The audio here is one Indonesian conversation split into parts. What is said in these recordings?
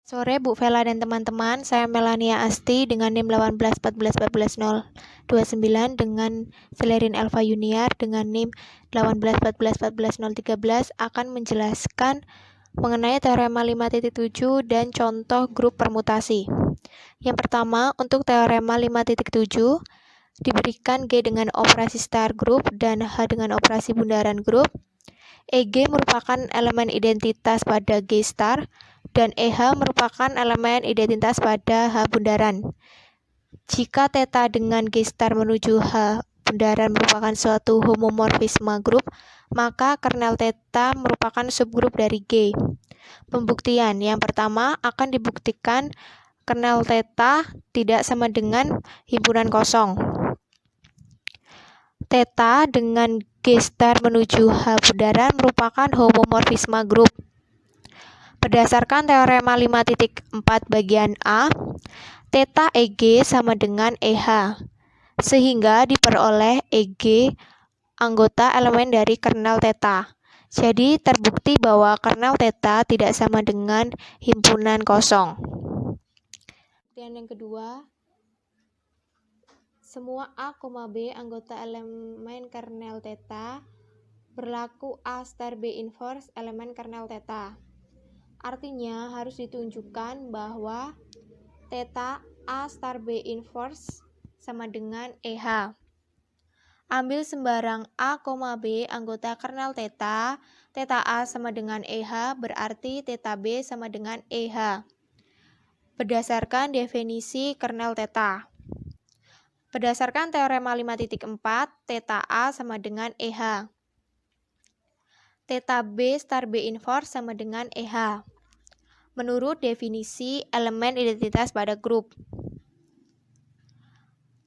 Sore Bu Vela dan teman-teman, saya Melania Asti dengan NIM 1814141029 dengan Celerin Elva Yuniar dengan NIM 1814141013 akan menjelaskan mengenai teorema 5.7 dan contoh grup permutasi. Yang pertama, untuk teorema 5.7 diberikan G dengan operasi star group dan H dengan operasi bundaran grup. EG merupakan elemen identitas pada G star dan EH merupakan elemen identitas pada H bundaran. Jika θ dengan G star menuju H bundaran merupakan suatu homomorfisme grup, maka kernel θ merupakan subgrup dari G. Pembuktian yang pertama akan dibuktikan kernel θ tidak sama dengan himpunan kosong. θ dengan G star menuju H bundaran merupakan homomorfisme grup. Berdasarkan teorema 5.4 bagian A, θ EG sama dengan EH, sehingga diperoleh EG anggota elemen dari kernel θ. Jadi terbukti bahwa kernel θ tidak sama dengan himpunan kosong. Dan yang kedua, semua A, B anggota elemen kernel θ berlaku A star B inverse elemen kernel θ. Artinya harus ditunjukkan bahwa θ A star B inverse sama dengan EH. Ambil sembarang A, B anggota kernel θ, θ A sama dengan EH berarti θ B sama dengan EH. Berdasarkan definisi kernel θ. Berdasarkan teorema 5.4, θ A sama dengan EH. θ B star B inverse sama dengan EH. Menurut definisi elemen identitas pada grup.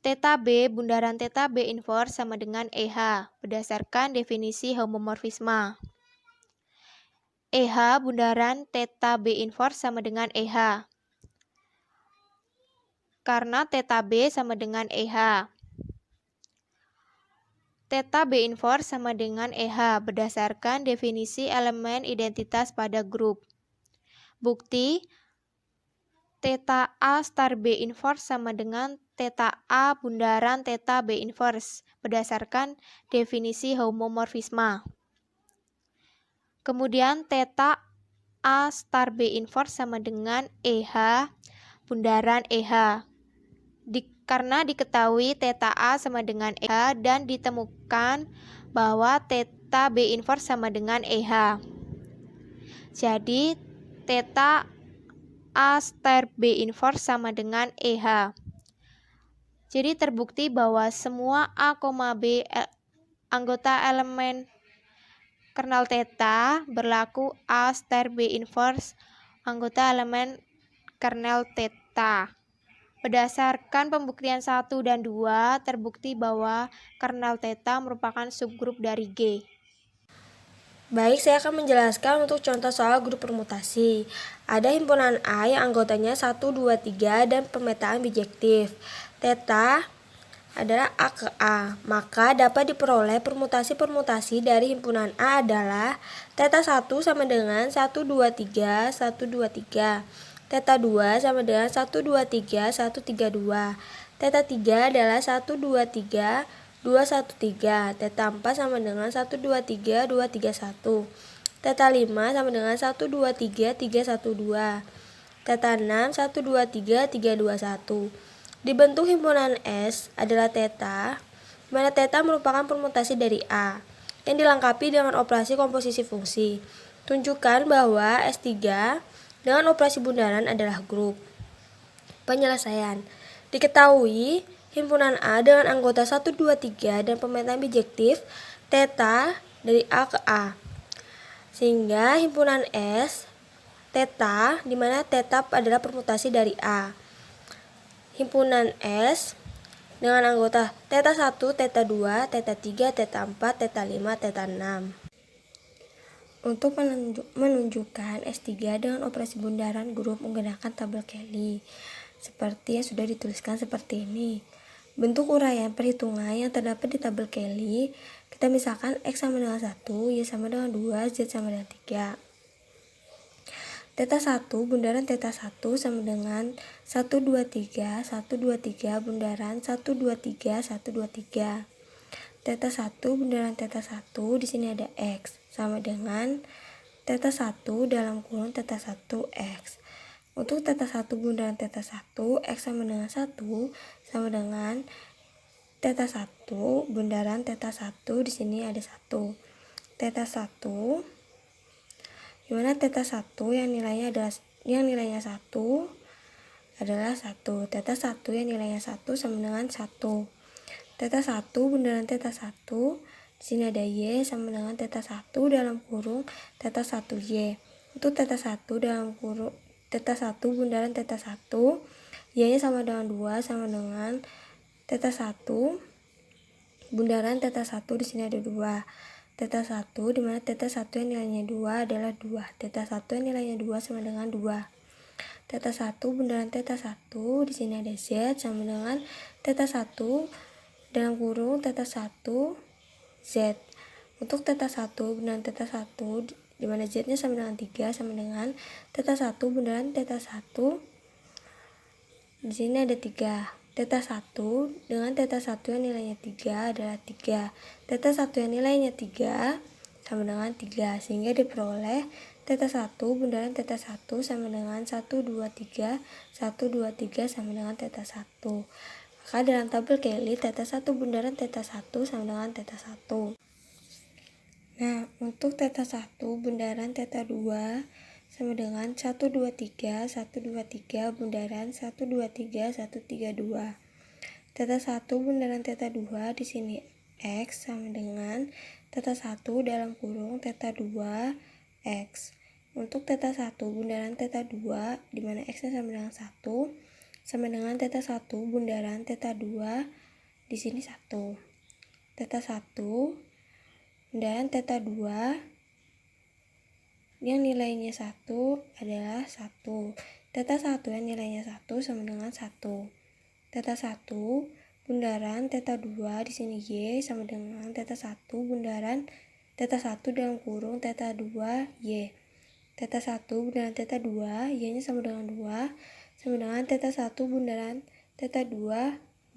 θ B bundaran θ B inverse sama dengan EH berdasarkan definisi homomorfisme. EH bundaran θ B inverse sama dengan EH. Karena θ B sama dengan EH. θ B inverse sama dengan EH berdasarkan definisi elemen identitas pada grup. Bukti θ A star B inverse sama dengan θ A bundaran θ B inverse berdasarkan definisi homomorfisme. Kemudian θ A star B inverse sama dengan EH bundaran EH. Karena diketahui θ A sama dengan EH dan ditemukan bahwa θ B inverse sama dengan EH. Jadi θ A star B inverse sama dengan EH. Jadi terbukti bahwa semua A, B anggota elemen kernel θ berlaku A star B inverse anggota elemen kernel θ. Berdasarkan pembuktian 1 dan 2, terbukti bahwa kernel θ merupakan subgrup dari G. Baik, saya akan menjelaskan untuk contoh soal grup permutasi. Ada himpunan A yang anggotanya 1, 2, 3 dan pemetaan bijektif. Θ adalah A ke A, maka dapat diperoleh permutasi-permutasi dari himpunan A adalah θ1 sama dengan 1, 2, 3, 1, 2, 3. θ2 sama dengan 1, 2, 3, 1, 3, 2. θ3 adalah 1, 2, 3, 2, 1, 3. θ4 sama dengan 1, 2, 3, 2, 3, 1. θ5 sama dengan 1, 2, 3, 3, 1, 2. θ6 1, 2, 3, 3, 2, 1. Dibentuk himpunan S adalah θ, di mana θ merupakan permutasi dari A, yang dilengkapi dengan operasi komposisi fungsi. Tunjukkan bahwa S3 dengan operasi bundaran adalah grup. Penyelesaian. Diketahui himpunan A dengan anggota 1, 2, 3 dan pemetaan bijektif θ dari A ke A. Sehingga himpunan S θ di mana θ adalah permutasi dari A. Himpunan S dengan anggota θ1, θ2, θ3, θ4, θ5, θ6. Untuk menunjukkan S3 dengan operasi bundaran grup menggunakan tabel Kelly, seperti yang sudah dituliskan seperti ini. Bentuk uraian perhitungan yang terdapat di tabel Kelly, kita misalkan X sama dengan 1, Y sama dengan 2, Z sama dengan 3. Theta 1 bundaran theta 1 sama dengan 123 bundaran 123 123. Theta 1 bundaran theta 1 di sini ada X sama dengan theta 1 dalam kurung theta 1 X. Untuk theta 1 bundaran theta 1 X sama dengan 1 sama dengan theta 1 bundaran theta 1 di sini ada 1. Theta 1 dimana theta 1 yang nilainya 1 adalah 1. Theta 1 yang nilainya 1 sama dengan 1. Theta 1 bundaran theta 1 di sini ada Y sama dengan theta 1 dalam kurung theta 1Y. Untuk theta 1 dalam kurung theta 1 bundaran theta 1 Y nya sama dengan 2 sama dengan theta 1 bundaran theta 1 di sini ada 2. Theta 1 dimana theta 1 yang nilainya 2 adalah 2. Theta 1 yang nilainya 2 sama dengan 2. Theta 1 bundaran theta 1 di sini ada Z sama dengan theta 1 dalam kurung theta 1 Z. Untuk theta 1 bundaran theta 1 di mana Z nya sama dengan 3 sama dengan theta 1 bundaran theta 1 di sini ada 3. Theta 1 dengan theta 1 yang nilainya 3 adalah 3. Theta 1 yang nilainya 3 sama dengan 3. Sehingga diperoleh theta 1 bundaran theta 1 sama dengan 1, 2, 3. 1, 2, 3 sama dengan theta 1. Maka dalam tabel Cayley theta 1 bundaran theta 1 sama dengan theta 1. Nah, untuk theta 1 bundaran theta 2 sama dengan 1, 2, 3, 1, 2, 3 bundaran 1, 2, 3, 1, 3, 2. Theta 1 bundaran theta 2 di sini X sama dengan theta 1 dalam kurung theta 2 X. Untuk theta 1 bundaran theta 2 di mana X nya sama dengan 1 sama dengan theta 1 bundaran theta 2 di sini 1. Theta 1 bundaran theta 2 yang nilainya 1 adalah 1. Theta 1 yang nilainya 1 sama dengan 1. Theta 1 bundaran theta 2 di sini Y sama dengan theta 1 bundaran theta 1 dalam kurung theta 2 Y. Theta 1 bundaran theta 2 Y nya sama dengan 2 sama dengan theta 1 bundaran theta 2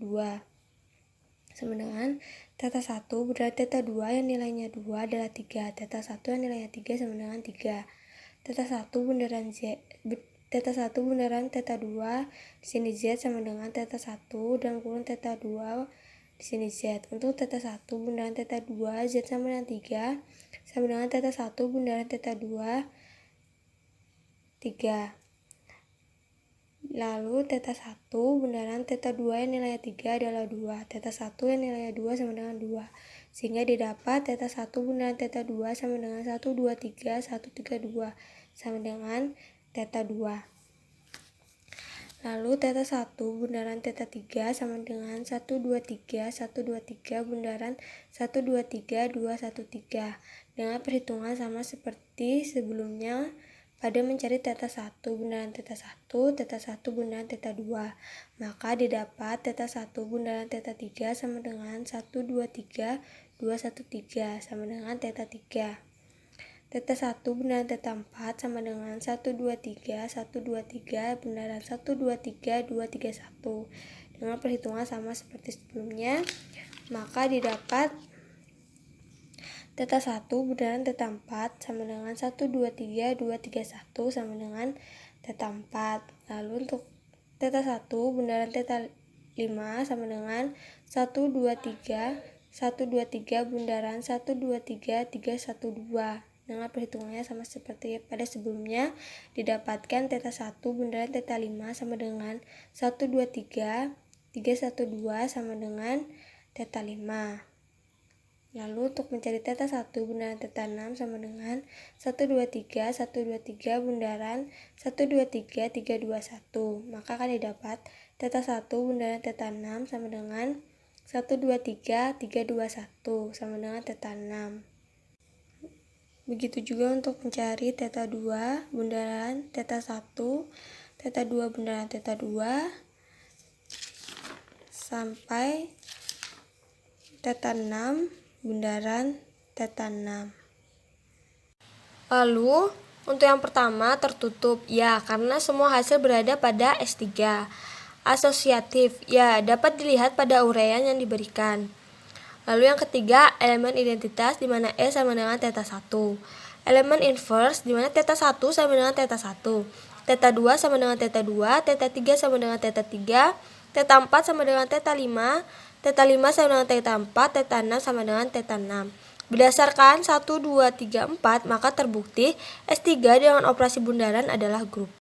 2 sama dengan theta 1 bundaran theta 2 yang nilainya 2 adalah 3. Theta 1 yang nilainya 3 sama dengan 3. Theta 1 bundaran theta 1 bundaran theta 2 di sini Z sama dengan theta 1 dalam kurung theta 2 di sini Z. Untuk theta 1 bundaran theta 2 Z sama dengan 3 sama dengan theta 1 bundaran theta 2 3. Lalu theta 1 bundaran theta 2 yang nilainya 3 adalah 2. Theta 1 yang nilainya 2 sama dengan 2. Sehingga didapat theta 1 bundaran theta 2 sama dengan 1, 2, 3, 1, 3, 2 sama dengan theta 2. Lalu theta 1 bundaran theta 3 sama dengan 1, 2, 3, 1, 2, 3 bundaran 1, 2, 3, 2, 1, 3. Dengan perhitungan sama seperti sebelumnya pada mencari theta 1 bundaran theta 1, theta 1 bundaran theta 2. Maka didapat theta 1 bundaran theta 3 sama dengan 1, 2, 3, 2, 1, 3 sama dengan theta 3. Theta 1 bundaran theta 4 sama dengan 1, 2, 3, 1, 2, 3 bundaran 1, 2, 3, 2, 3, 1. Dengan perhitungan sama seperti sebelumnya, maka didapat theta 1 bundaran theta 4 sama dengan 1, 2, 3, 2, 3, 1 sama dengan theta 4. Lalu untuk theta 1 bundaran theta 5 sama dengan 1, 2, 3, 1, 2, 3 bundaran 1, 2, 3, 3, 1, 2. Dengan perhitungannya sama seperti pada sebelumnya, didapatkan theta 1 bundaran theta 5 sama dengan 1, 2, 3, 3, 1, 2 sama dengan theta 5. Lalu untuk mencari theta 1 bundaran theta 6 sama dengan 1, 2, 3, 1, 2, 3 bundaran 1, 2, 3, 3, 2, 1. Maka akan didapat theta 1 bundaran theta 6 sama dengan 1, 2, 3, 3, 2, 1 sama dengan theta 6. Begitu juga untuk mencari theta 2 bundaran theta 1, theta 2 bundaran theta 2 sampai theta 6 bundaran theta 6. Lalu Untuk yang pertama, tertutup. Ya, karena semua hasil berada pada S3. Asosiatif. Ya, dapat dilihat pada uraian yang diberikan. Lalu yang ketiga, elemen identitas di mana E sama dengan theta 1. Elemen inverse di mana theta 1 sama dengan theta 1. Theta 2 sama dengan theta 2, theta 3 sama dengan theta 3, theta 4 sama dengan theta 5, theta 5 sama dengan theta 4, theta 6 sama dengan theta 6. Berdasarkan 1, 2, 3, 4, maka terbukti S3 dengan operasi bundaran adalah grup.